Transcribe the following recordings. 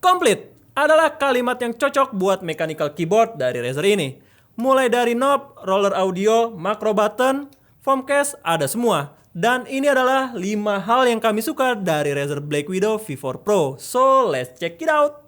Complete adalah kalimat yang cocok buat mechanical keyboard dari Razer ini. Mulai dari knob, roller audio, macro button, foam case, ada semua. Dan ini adalah 5 hal yang kami suka dari Razer Black Widow V4 Pro. So, let's check it out!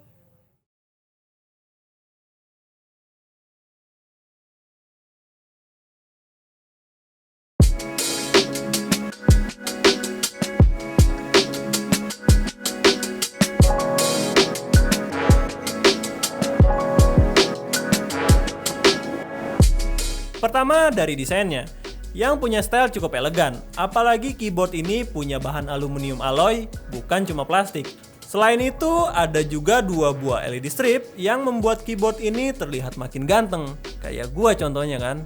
Pertama dari desainnya, yang punya style cukup elegan, apalagi keyboard ini punya bahan aluminium alloy, bukan cuma plastik. Selain itu, ada juga 2 buah LED strip yang membuat keyboard ini terlihat makin ganteng, kayak gua contohnya kan.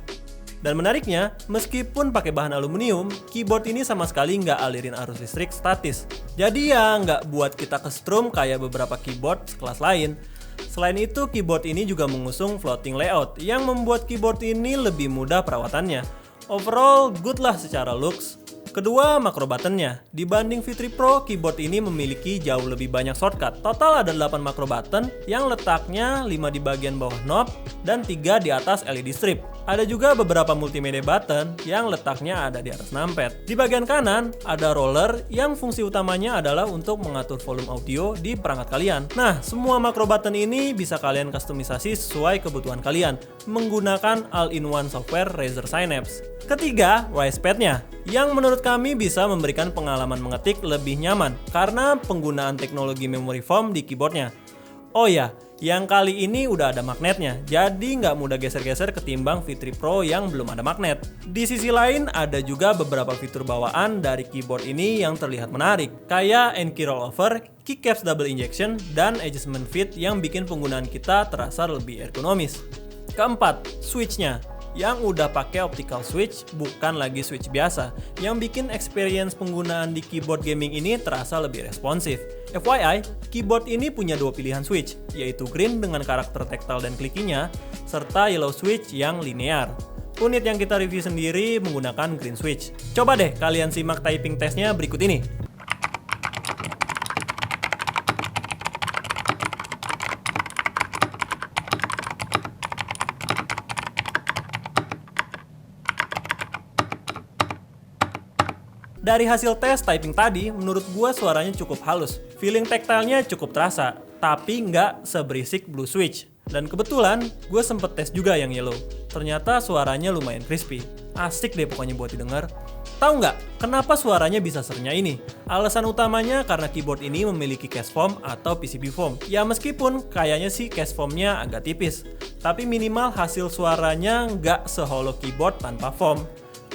Dan menariknya, meskipun pakai bahan aluminium, keyboard ini sama sekali nggak alirin arus listrik statis. Jadi ya nggak buat kita kestrum kayak beberapa keyboard sekelas lain. Selain itu, keyboard ini juga mengusung floating layout yang membuat keyboard ini lebih mudah perawatannya. Overall, good lah secara looks. Kedua, macro buttonnya. Dibanding V3 Pro, keyboard ini memiliki jauh lebih banyak shortcut. Total ada 8 macro button yang letaknya 5 di bagian bawah knob dan 3 di atas LED strip. Ada juga beberapa multimedia button yang letaknya ada di atas numpad. Di bagian kanan, ada roller yang fungsi utamanya adalah untuk mengatur volume audio di perangkat kalian. Nah, semua macro button ini bisa kalian kustomisasi sesuai kebutuhan kalian menggunakan all-in-one software Razer Synapse. Ketiga, Wise Pad-nya, yang menurut kami bisa memberikan pengalaman mengetik lebih nyaman karena penggunaan teknologi memory foam di keyboardnya. Oh ya, yang kali ini udah ada magnetnya, jadi nggak mudah geser-geser ketimbang V3 Pro yang belum ada magnet. Di sisi lain, ada juga beberapa fitur bawaan dari keyboard ini yang terlihat menarik, kayak N-key rollover, keycaps double injection, dan adjustment fit yang bikin penggunaan kita terasa lebih ergonomis. Keempat, switch-nya, yang udah pakai optical switch, bukan lagi switch biasa, yang bikin experience penggunaan di keyboard gaming ini terasa lebih responsif. FYI, keyboard ini punya 2 pilihan switch, yaitu green dengan karakter tactile dan clicking-nya, serta yellow switch yang linear. Unit yang kita review sendiri menggunakan green switch. Coba deh kalian simak typing testnya berikut ini. Dari hasil tes typing tadi, menurut gua suaranya cukup halus. Feeling tactile-nya cukup terasa, tapi nggak seberisik blue switch. Dan kebetulan, gue sempet tes juga yang yellow. Ternyata suaranya lumayan crispy. Asik deh pokoknya buat didengar. Tahu nggak kenapa suaranya bisa sernya ini? Alasan utamanya karena keyboard ini memiliki case foam atau PCB foam. Ya meskipun kayaknya sih case foamnya agak tipis, tapi minimal hasil suaranya nggak se-hollow keyboard tanpa foam.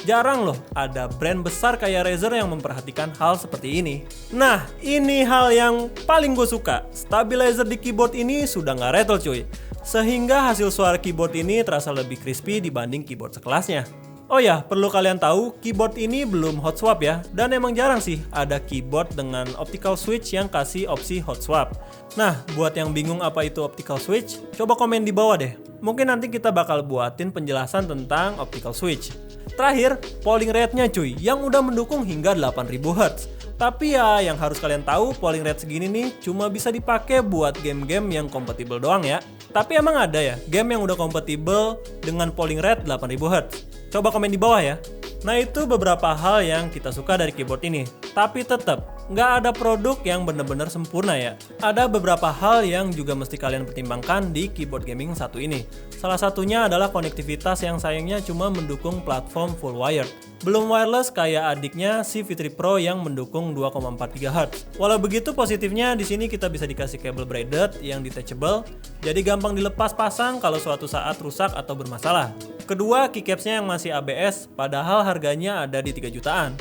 Jarang loh ada brand besar kayak Razer yang memperhatikan hal seperti ini. Nah, ini hal yang paling gue suka. Stabilizer di keyboard ini sudah nggak rattle cuy. Sehingga hasil suara keyboard ini terasa lebih crispy dibanding keyboard sekelasnya. Oh ya, perlu kalian tahu, keyboard ini belum hot swap ya. Dan emang jarang sih ada keyboard dengan optical switch yang kasih opsi hot swap. Nah, buat yang bingung apa itu optical switch, coba komen di bawah deh. Mungkin nanti kita bakal buatin penjelasan tentang optical switch. Terakhir, polling rate-nya cuy, yang udah mendukung hingga 8000 Hz. Tapi ya, yang harus kalian tahu, polling rate segini nih cuma bisa dipakai buat game-game yang kompatibel doang ya. Tapi emang ada ya, game yang udah kompatibel dengan polling rate 8000 Hz? Coba komen di bawah ya. Nah itu beberapa hal yang kita suka dari keyboard ini. Tapi tetap, nggak ada produk yang bener-bener sempurna ya. Ada beberapa hal yang juga mesti kalian pertimbangkan di keyboard gaming satu ini. Salah satunya adalah konektivitas yang sayangnya cuma mendukung platform full wired. Belum wireless kayak adiknya si V3 Pro yang mendukung 2,4 GHz. Walau begitu positifnya di sini kita bisa dikasih kabel braided yang detachable, jadi gampang dilepas pasang kalau suatu saat rusak atau bermasalah. Kedua, keycapsnya yang masih ABS, padahal harganya ada di 3 jutaan.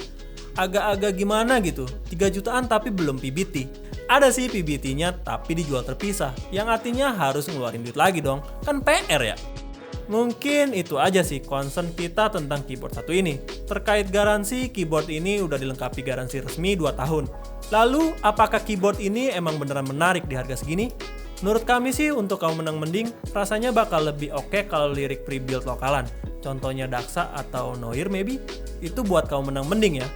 Agak-agak gimana gitu, 3 jutaan tapi belum PBT. Ada sih PBT-nya tapi dijual terpisah, yang artinya harus ngeluarin duit lagi dong, kan PR ya. Mungkin itu aja sih concern kita tentang keyboard satu ini. Terkait garansi, keyboard ini udah dilengkapi garansi resmi 2 tahun. Lalu, apakah keyboard ini emang beneran menarik di harga segini? Menurut kami sih untuk kaum menang mending, rasanya bakal lebih oke kalau lirik pre-build lokalan. Contohnya Daksa atau Noir maybe, itu buat kaum menang mending ya.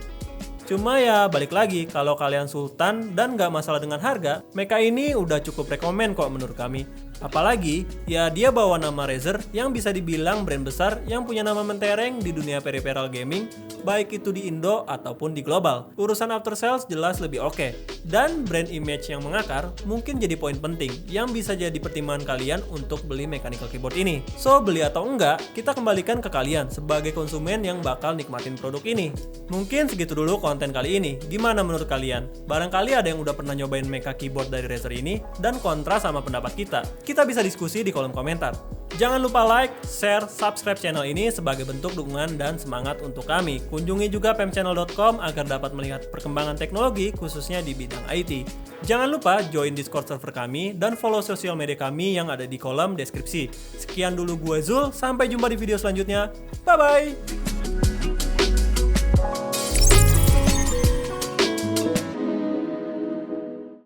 Cuma ya balik lagi, kalau kalian sultan dan nggak masalah dengan harga, mecha ini udah cukup rekomen kok menurut kami. Apalagi, ya dia bawa nama Razer yang bisa dibilang brand besar yang punya nama mentereng di dunia peripheral gaming, baik itu di Indo ataupun di global. Urusan after sales jelas lebih oke. Dan brand image yang mengakar mungkin jadi poin penting yang bisa jadi pertimbangan kalian untuk beli mechanical keyboard ini. So, beli atau enggak, kita kembalikan ke kalian sebagai konsumen yang bakal nikmatin produk ini. Mungkin segitu dulu konten kali ini. Gimana menurut kalian? Barangkali ada yang udah pernah nyobain mecha keyboard dari Razer ini dan kontra sama pendapat kita. Kita bisa diskusi di kolom komentar. Jangan lupa like, share, subscribe channel ini sebagai bentuk dukungan dan semangat untuk kami. Kunjungi juga pemchannel.com agar dapat melihat perkembangan teknologi khususnya di bidang IT. Jangan lupa join Discord server kami dan follow sosial media kami yang ada di kolom deskripsi. Sekian dulu gue Zul, sampai jumpa di video selanjutnya. Bye-bye!